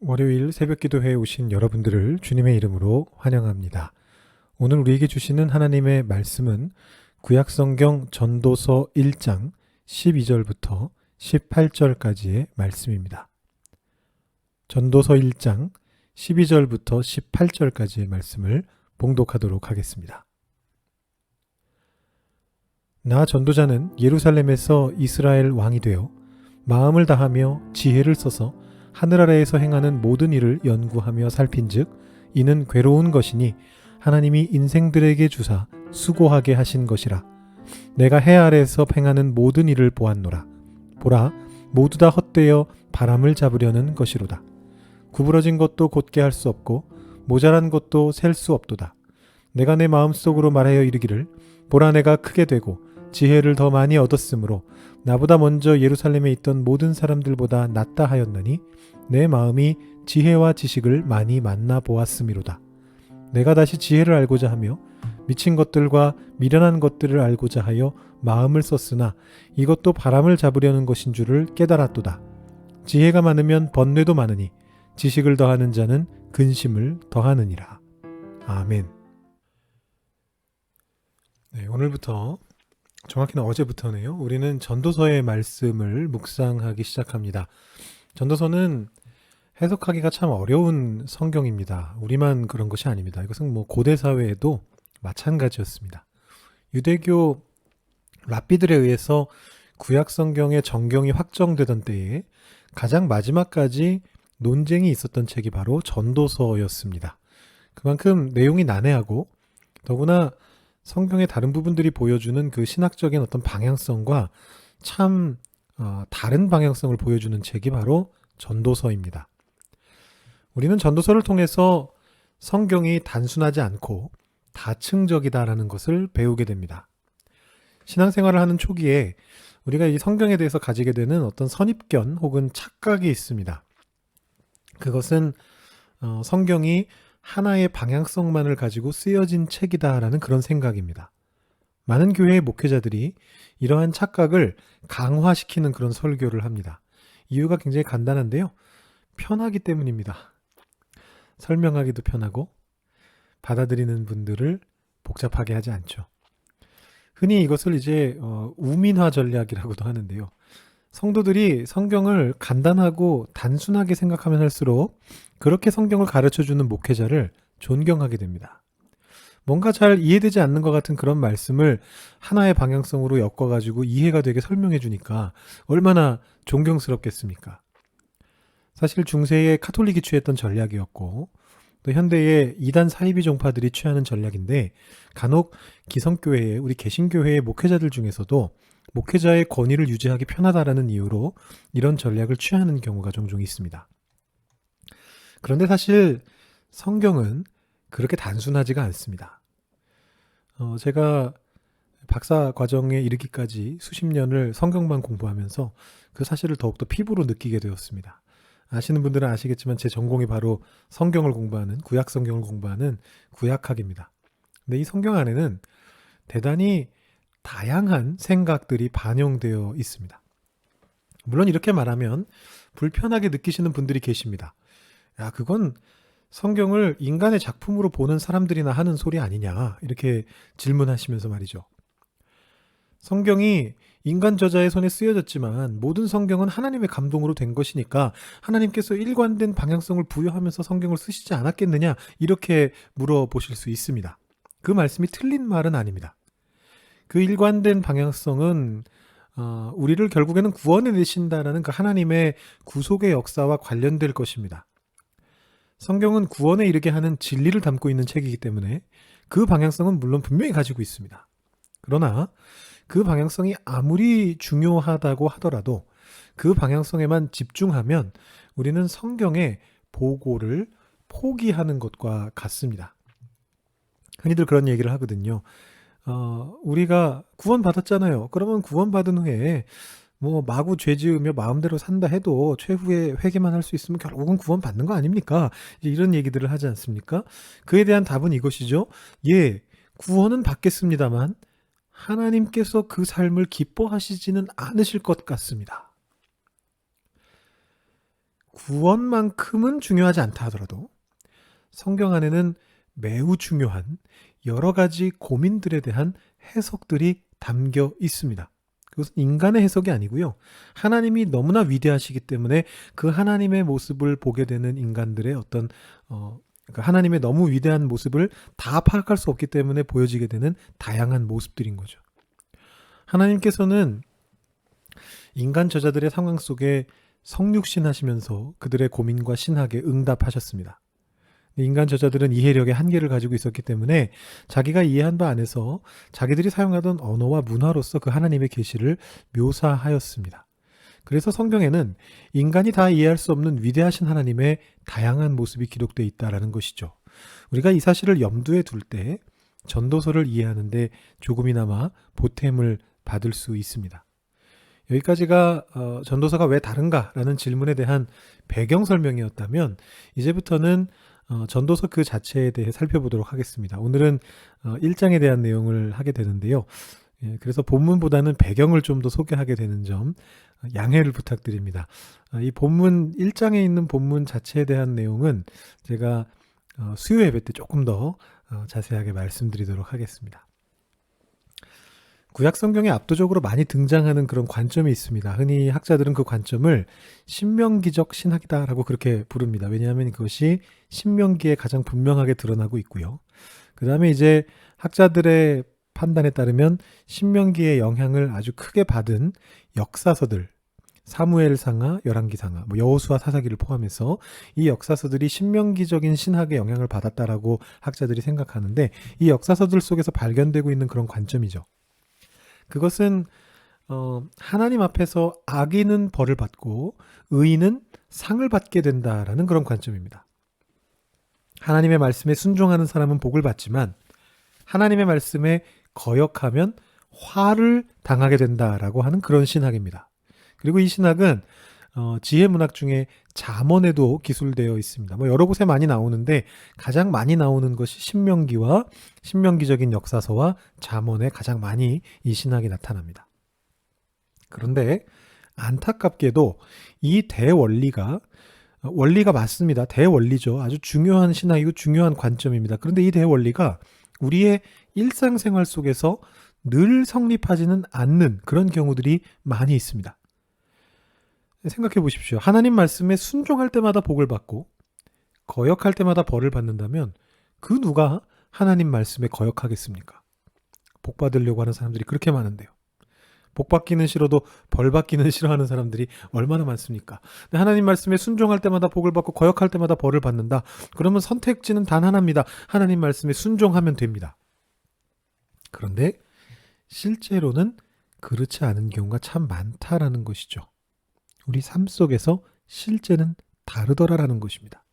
월요일 새벽 기도회에 오신 여러분들을 주님의 이름으로 환영합니다. 오늘 우리에게 주시는 하나님의 말씀은 구약성경 전도서 1장 12절부터 18절까지의 말씀입니다. 전도서 1장 12절부터 18절까지의 말씀을 봉독하도록 하겠습니다. 나 전도자는 예루살렘에서 이스라엘 왕이 되어 마음을 다하며 지혜를 써서 하늘 아래에서 행하는 모든 일을 연구하며 살핀즉 이는 괴로운 것이니 하나님이 인생들에게 주사 수고하게 하신 것이라. 내가 해 아래에서 행하는 모든 일을 보았노라. 보라, 모두 다 헛되어 바람을 잡으려는 것이로다. 구부러진 것도 곧게 할 수 없고 모자란 것도 셀 수 없도다. 내가 내 마음속으로 말하여 이르기를 보라, 내가 크게 되고 지혜를 더 많이 얻었으므로 나보다 먼저 예루살렘에 있던 모든 사람들보다 낫다 하였나니 내 마음이 지혜와 지식을 많이 만나 보았음이로다. 내가 다시 지혜를 알고자 하며 미친 것들과 미련한 것들을 알고자 하여 마음을 썼으나 이것도 바람을 잡으려는 것인 줄을 깨달았도다. 지혜가 많으면 번뇌도 많으니 지식을 더하는 자는 근심을 더하느니라. 아멘. 네, 오늘부터 정확히는 어제부터네요. 우리는 전도서의 말씀을 묵상하기 시작합니다. 전도서는 해석하기가 참 어려운 성경입니다. 우리만 그런 것이 아닙니다. 이것은 고대 사회에도 마찬가지였습니다. 유대교 랍비들에 의해서 구약 성경의 정경이 확정되던 때에 가장 마지막까지 논쟁이 있었던 책이 바로 전도서였습니다. 그만큼 내용이 난해하고 더구나 성경의 다른 부분들이 보여주는 그 신학적인 어떤 방향성과 참 다른 방향성을 보여주는 책이 바로 전도서입니다. 우리는 전도서를 통해서 성경이 단순하지 않고 다층적이다라는 것을 배우게 됩니다. 신앙생활을 하는 초기에 우리가 이 성경에 대해서 가지게 되는 어떤 선입견 혹은 착각이 있습니다. 그것은 성경이 하나의 방향성만을 가지고 쓰여진 책이다라는 그런 생각입니다. 많은 교회의 목회자들이 이러한 착각을 강화시키는 그런 설교를 합니다. 이유가 굉장히 간단한데요. 편하기 때문입니다. 설명하기도 편하고 받아들이는 분들을 복잡하게 하지 않죠. 흔히 이것을 이제 우민화 전략이라고도 하는데요. 성도들이 성경을 간단하고 단순하게 생각하면 할수록 그렇게 성경을 가르쳐주는 목회자를 존경하게 됩니다. 뭔가 잘 이해되지 않는 것 같은 그런 말씀을 하나의 방향성으로 엮어가지고 이해가 되게 설명해 주니까 얼마나 존경스럽겠습니까? 사실 중세의 카톨릭이 취했던 전략이었고 또 현대의 이단 사이비 종파들이 취하는 전략인데 간혹 기성교회의 우리 개신교회의 목회자들 중에서도 목회자의 권위를 유지하기 편하다라는 이유로 이런 전략을 취하는 경우가 종종 있습니다. 그런데 사실 성경은 그렇게 단순하지가 않습니다. 제가 박사 과정에 이르기까지 수십 년을 성경만 공부하면서 그 사실을 더욱더 피부로 느끼게 되었습니다. 아시는 분들은 아시겠지만 제 전공이 바로 성경을 공부하는 구약 성경을 공부하는 구약학입니다. 근데 이 성경 안에는 대단히 다양한 생각들이 반영되어 있습니다. 물론 이렇게 말하면 불편하게 느끼시는 분들이 계십니다. 야, 그건 성경을 인간의 작품으로 보는 사람들이나 하는 소리 아니냐 이렇게 질문하시면서 말이죠. 성경이 인간 저자의 손에 쓰여졌지만 모든 성경은 하나님의 감동으로 된 것이니까 하나님께서 일관된 방향성을 부여하면서 성경을 쓰시지 않았겠느냐 이렇게 물어보실 수 있습니다. 그 말씀이 틀린 말은 아닙니다. 그 일관된 방향성은 우리를 결국에는 구원해 내신다라는 그 하나님의 구속의 역사와 관련될 것입니다. 성경은 구원에 이르게 하는 진리를 담고 있는 책이기 때문에 그 방향성은 물론 분명히 가지고 있습니다. 그러나 그 방향성이 아무리 중요하다고 하더라도 그 방향성에만 집중하면 우리는 성경의 보고를 포기하는 것과 같습니다. 흔히들 그런 얘기를 하거든요. 우리가 구원받았잖아요. 그러면 구원받은 후에 마구 죄 지으며 마음대로 산다 해도 최후에 회개만 할 수 있으면 결국은 구원받는 거 아닙니까? 이런 얘기들을 하지 않습니까? 그에 대한 답은 이것이죠. 예, 구원은 받겠습니다만 하나님께서 그 삶을 기뻐하시지는 않으실 것 같습니다. 구원만큼은 중요하지 않다 하더라도 성경 안에는 매우 중요한 여러 가지 고민들에 대한 해석들이 담겨 있습니다. 그것은 인간의 해석이 아니고요. 하나님이 너무나 위대하시기 때문에 그 하나님의 모습을 보게 되는 인간들의 어떤 그러니까 하나님의 너무 위대한 모습을 다 파악할 수 없기 때문에 보여지게 되는 다양한 모습들인 거죠. 하나님께서는 인간 저자들의 상황 속에 성육신하시면서 그들의 고민과 신학에 응답하셨습니다. 인간 저자들은 이해력의 한계를 가지고 있었기 때문에 자기가 이해한 바 안에서 자기들이 사용하던 언어와 문화로서 그 하나님의 계시를 묘사하였습니다. 그래서 성경에는 인간이 다 이해할 수 없는 위대하신 하나님의 다양한 모습이 기록되어 있다는 것이죠. 우리가 이 사실을 염두에 둘 때 전도서를 이해하는데 조금이나마 보탬을 받을 수 있습니다. 여기까지가 전도서가 왜 다른가라는 질문에 대한 배경 설명이었다면 이제부터는 전도서 그 자체에 대해 살펴보도록 하겠습니다. 오늘은 1장에 대한 내용을 하게 되는데요. 그래서 본문보다는 배경을 좀 더 소개하게 되는 점 양해를 부탁드립니다. 이 본문 1장에 있는 본문 자체에 대한 내용은 제가 수요 예배 때 조금 더 자세하게 말씀드리도록 하겠습니다. 구약 성경에 압도적으로 많이 등장하는 그런 관점이 있습니다. 흔히 학자들은 그 관점을 신명기적 신학이다라고 그렇게 부릅니다. 왜냐하면 그것이 신명기에 가장 분명하게 드러나고 있고요. 그 다음에 이제 학자들의 판단에 따르면 신명기의 영향을 아주 크게 받은 역사서들, 사무엘상하, 열왕기상하, 여호수아 사사기를 포함해서 이 역사서들이 신명기적인 신학의 영향을 받았다라고 학자들이 생각하는데 이 역사서들 속에서 발견되고 있는 그런 관점이죠. 그것은 하나님 앞에서 악인은 벌을 받고 의인은 상을 받게 된다라는 그런 관점입니다. 하나님의 말씀에 순종하는 사람은 복을 받지만 하나님의 말씀에 거역하면 화를 당하게 된다라고 하는 그런 신학입니다. 그리고 이 신학은 지혜문학 중에 잠언에도 기술되어 있습니다. 여러 곳에 많이 나오는데 가장 많이 나오는 것이 신명기와 신명기적인 역사서와 잠언에 가장 많이 이 신학이 나타납니다. 그런데 안타깝게도 이 대원리가 맞습니다. 대원리죠. 아주 중요한 신학이고 중요한 관점입니다. 그런데 이 대원리가 우리의 일상생활 속에서 늘 성립하지는 않는 그런 경우들이 많이 있습니다. 생각해 보십시오. 하나님 말씀에 순종할 때마다 복을 받고 거역할 때마다 벌을 받는다면 그 누가 하나님 말씀에 거역하겠습니까? 복 받으려고 하는 사람들이 그렇게 많은데요. 복 받기는 싫어도 벌 받기는 싫어하는 사람들이 얼마나 많습니까? 근데 하나님 말씀에 순종할 때마다 복을 받고 거역할 때마다 벌을 받는다. 그러면 선택지는 단 하나입니다. 하나님 말씀에 순종하면 됩니다. 그런데 실제로는 그렇지 않은 경우가 참 많다라는 것이죠. 우리 삶 속에서 실제는 다르더라라는 것입니다.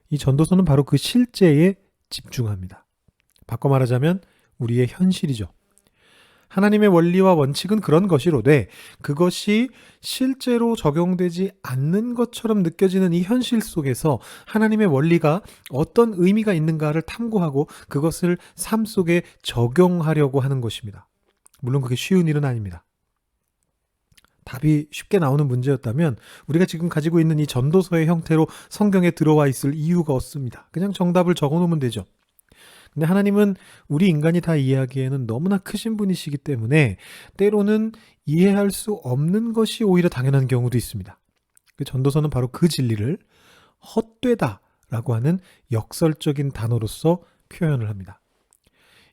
이 전도서는 바로 그 실제에 집중합니다. 바꿔 말하자면 우리의 현실이죠. 하나님의 원리와 원칙은 그런 것이로되 그것이 실제로 적용되지 않는 것처럼 느껴지는 이 현실 속에서 하나님의 원리가 어떤 의미가 있는가를 탐구하고 그것을 삶 속에 적용하려고 하는 것입니다. 물론 그게 쉬운 일은 아닙니다. 답이 쉽게 나오는 문제였다면 우리가 지금 가지고 있는 이 전도서의 형태로 성경에 들어와 있을 이유가 없습니다. 그냥 정답을 적어놓으면 되죠. 근데 하나님은 우리 인간이 다 이해하기에는 너무나 크신 분이시기 때문에 때로는 이해할 수 없는 것이 오히려 당연한 경우도 있습니다. 그 전도서는 바로 그 진리를 헛되다라고 하는 역설적인 단어로서 표현을 합니다.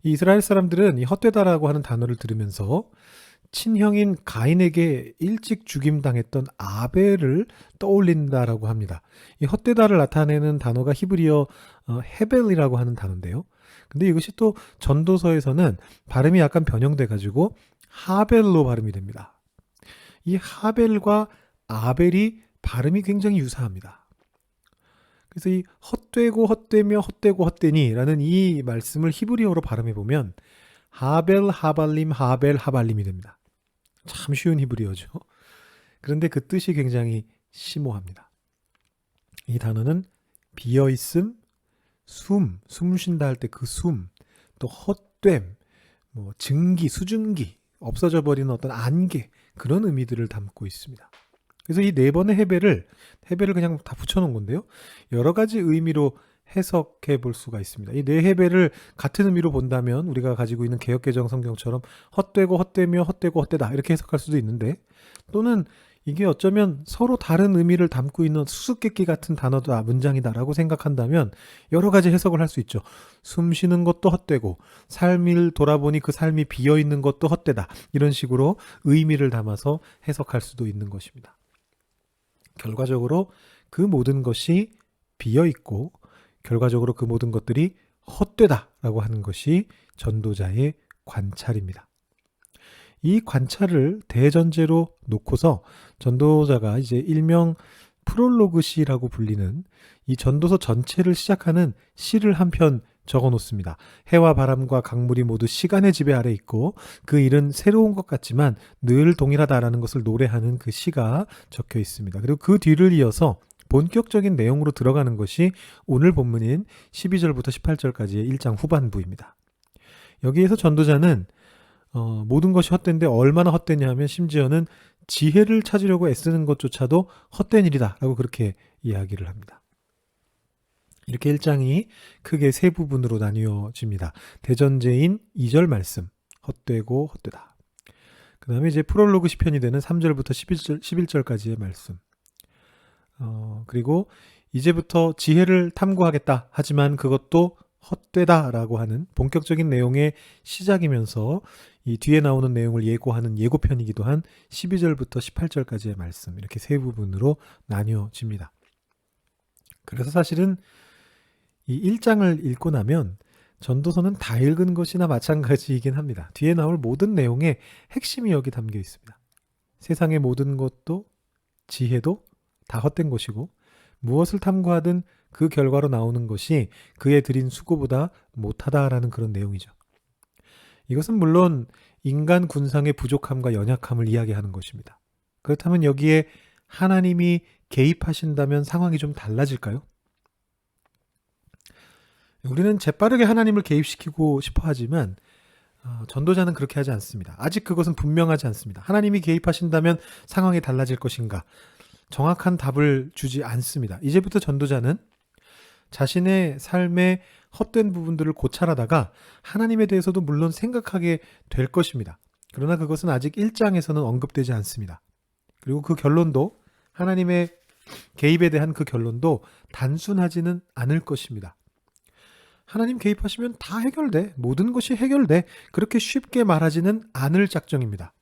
이 이스라엘 사람들은 이 헛되다라고 하는 단어를 들으면서 친형인 가인에게 일찍 죽임당했던 아벨을 떠올린다라고 합니다. 이 헛되다를 나타내는 단어가 히브리어 헤벨이라고 하는 단어인데요. 근데 이것이 또 전도서에서는 발음이 약간 변형돼 가지고 하벨로 발음이 됩니다. 이 하벨과 아벨이 발음이 굉장히 유사합니다. 그래서 이 헛되고 헛되며 헛되고 헛되니라는 이 말씀을 히브리어로 발음해 보면 하벨 하발림 하벨 하발림이 됩니다. 참 쉬운 히브리어죠. 그런데 그 뜻이 굉장히 심오합니다. 이 단어는 비어있음, 숨 쉰다 할 때 그 숨, 또 헛됨, 증기, 수증기, 없어져 버리는 어떤 안개 그런 의미들을 담고 있습니다. 그래서 이 네 번의 해배를 그냥 다 붙여놓은 건데요. 여러 가지 의미로 해석해 볼 수가 있습니다. 이 네 해배를 같은 의미로 본다면 우리가 가지고 있는 개역개정 성경처럼 헛되고 헛되며 헛되고 헛되다 이렇게 해석할 수도 있는데, 또는 이게 어쩌면 서로 다른 의미를 담고 있는 수수께끼 같은 단어다, 문장이다라고 생각한다면 여러 가지 해석을 할 수 있죠. 숨 쉬는 것도 헛되고 삶을 돌아보니 그 삶이 비어있는 것도 헛되다, 이런 식으로 의미를 담아서 해석할 수도 있는 것입니다. 결과적으로 그 모든 것이 비어있고 결과적으로 그 모든 것들이 헛되다라고 하는 것이 전도자의 관찰입니다. 이 관찰을 대전제로 놓고서 전도자가 이제 일명 프롤로그 시라고 불리는 이 전도서 전체를 시작하는 시를 한 편 적어 놓습니다. 해와 바람과 강물이 모두 시간의 지배 아래 있고 그 일은 새로운 것 같지만 늘 동일하다라는 것을 노래하는 그 시가 적혀 있습니다. 그리고 그 뒤를 이어서 본격적인 내용으로 들어가는 것이 오늘 본문인 12절부터 18절까지의 1장 후반부입니다. 여기에서 전도자는 모든 것이 헛된데 얼마나 헛되냐 하면 심지어는 지혜를 찾으려고 애쓰는 것조차도 헛된 일이다 라고 그렇게 이야기를 합니다. 이렇게 1장이 크게 세 부분으로 나뉘어집니다. 대전제인 2절 말씀, 헛되고 헛되다. 그 다음에 이제 프롤로그 시편이 되는 3절부터 11절까지의 말씀. 그리고 이제부터 지혜를 탐구하겠다, 하지만 그것도 헛되다라고 하는 본격적인 내용의 시작이면서 이 뒤에 나오는 내용을 예고하는 예고편이기도 한 12절부터 18절까지의 말씀, 이렇게 세 부분으로 나뉘어집니다. 그래서 사실은 이 1장을 읽고 나면 전도서는 다 읽은 것이나 마찬가지이긴 합니다. 뒤에 나올 모든 내용의 핵심이 여기 담겨 있습니다. 세상의 모든 것도 지혜도 다 헛된 것이고 무엇을 탐구하든 그 결과로 나오는 것이 그의 들인 수고보다 못하다라는 그런 내용이죠. 이것은 물론 인간 군상의 부족함과 연약함을 이야기하는 것입니다. 그렇다면 여기에 하나님이 개입하신다면 상황이 좀 달라질까요? 우리는 재빠르게 하나님을 개입시키고 싶어 하지만 전도자는 그렇게 하지 않습니다. 아직 그것은 분명하지 않습니다. 하나님이 개입하신다면 상황이 달라질 것인가? 정확한 답을 주지 않습니다. 이제부터 전도자는 자신의 삶의 헛된 부분들을 고찰하다가 하나님에 대해서도 물론 생각하게 될 것입니다. 그러나 그것은 아직 1장에서는 언급되지 않습니다. 그리고 그 결론도, 하나님의 개입에 대한 그 결론도 단순하지는 않을 것입니다. 하나님 개입하시면 다 해결돼, 모든 것이 해결돼, 그렇게 쉽게 말하지는 않을 작정입니다.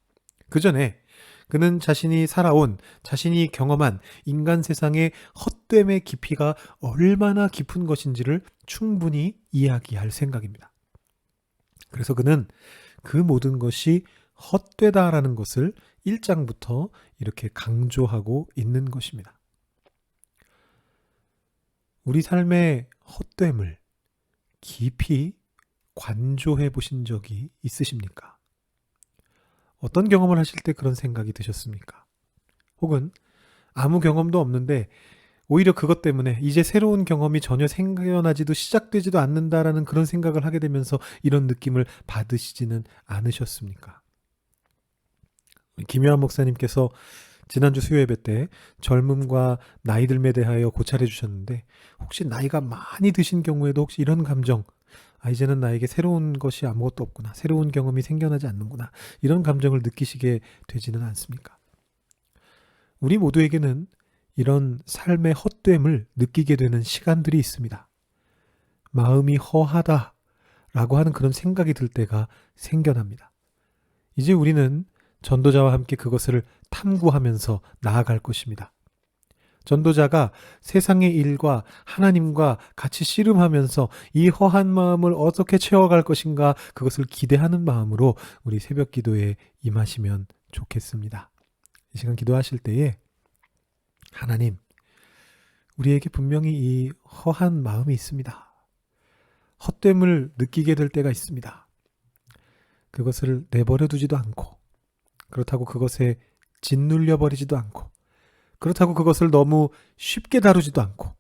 그 전에 그는 자신이 살아온, 자신이 경험한 인간 세상의 헛됨의 깊이가 얼마나 깊은 것인지를 충분히 이야기할 생각입니다. 그래서 그는 그 모든 것이 헛되다라는 것을 1장부터 이렇게 강조하고 있는 것입니다. 우리 삶의 헛됨을 깊이 관조해 보신 적이 있으십니까? 어떤 경험을 하실 때 그런 생각이 드셨습니까? 혹은 아무 경험도 없는데 오히려 그것 때문에 이제 새로운 경험이 전혀 생겨나지도 시작되지도 않는다라는 그런 생각을 하게 되면서 이런 느낌을 받으시지는 않으셨습니까? 김요한 목사님께서 지난주 수요예배 때 젊음과 나이 듦에 대하여 고찰해 주셨는데, 혹시 나이가 많이 드신 경우에도 혹시 이런 감정, 이제는 나에게 새로운 것이 아무것도 없구나, 새로운 경험이 생겨나지 않는구나, 이런 감정을 느끼시게 되지는 않습니까? 우리 모두에게는 이런 삶의 헛됨을 느끼게 되는 시간들이 있습니다. 마음이 허하다라고 하는 그런 생각이 들 때가 생겨납니다. 이제 우리는 전도자와 함께 그것을 탐구하면서 나아갈 것입니다. 전도자가 세상의 일과 하나님과 같이 씨름하면서 이 허한 마음을 어떻게 채워갈 것인가, 그것을 기대하는 마음으로 우리 새벽 기도에 임하시면 좋겠습니다. 이 시간 기도하실 때에 하나님, 우리에게 분명히 이 허한 마음이 있습니다. 헛됨을 느끼게 될 때가 있습니다. 그것을 내버려 두지도 않고, 그렇다고 그것에 짓눌려 버리지도 않고, 그렇다고 그것을 너무 쉽게 다루지도 않고,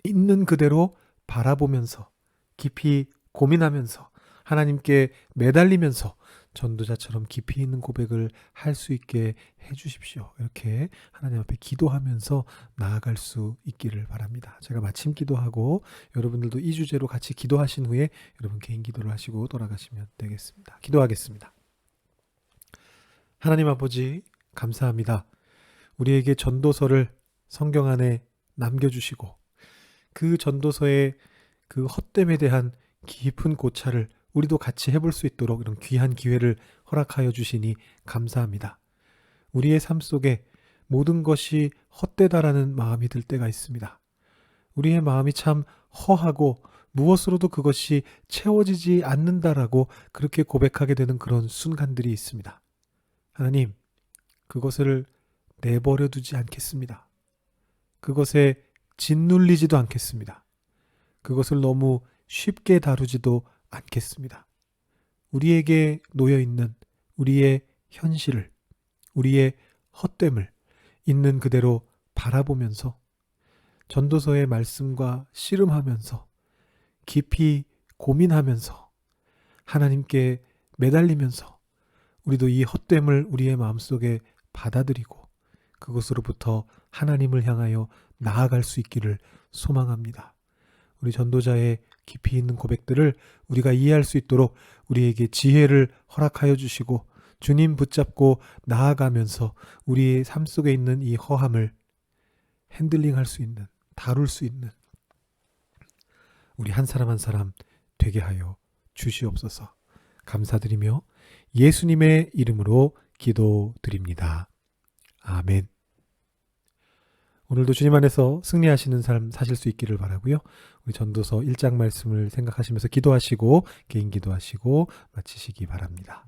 있는 그대로 바라보면서 깊이 고민하면서 하나님께 매달리면서 전도자처럼 깊이 있는 고백을 할 수 있게 해주십시오. 이렇게 하나님 앞에 기도하면서 나아갈 수 있기를 바랍니다. 제가 마침 기도하고 여러분들도 이 주제로 같이 기도하신 후에 여러분 개인 기도를 하시고 돌아가시면 되겠습니다. 기도하겠습니다. 하나님 아버지 감사합니다. 우리에게 전도서를 성경 안에 남겨주시고 그 전도서의 그 헛됨에 대한 깊은 고찰을 우리도 같이 해볼 수 있도록 이런 귀한 기회를 허락하여 주시니 감사합니다. 우리의 삶 속에 모든 것이 헛되다라는 마음이 들 때가 있습니다. 우리의 마음이 참 허하고 무엇으로도 그것이 채워지지 않는다라고 그렇게 고백하게 되는 그런 순간들이 있습니다. 하나님, 그것을 내버려 두지 않겠습니다. 그것에 짓눌리지도 않겠습니다. 그것을 너무 쉽게 다루지도 않겠습니다. 우리에게 놓여있는 우리의 현실을, 우리의 헛됨을 있는 그대로 바라보면서 전도서의 말씀과 씨름하면서 깊이 고민하면서 하나님께 매달리면서 우리도 이 헛됨을 우리의 마음속에 받아들이고 그것으로부터 하나님을 향하여 나아갈 수 있기를 소망합니다. 우리 전도자의 깊이 있는 고백들을 우리가 이해할 수 있도록 우리에게 지혜를 허락하여 주시고 주님 붙잡고 나아가면서 우리의 삶 속에 있는 이 허함을 핸들링할 수 있는, 다룰 수 있는 우리 한 사람 한 사람 되게 하여 주시옵소서. 감사드리며 예수님의 이름으로 기도드립니다. 아멘. 오늘도 주님 안에서 승리하시는 삶 사실 수 있기를 바라고요. 우리 전도서 1장 말씀을 생각하시면서 기도하시고 개인 기도하시고 마치시기 바랍니다.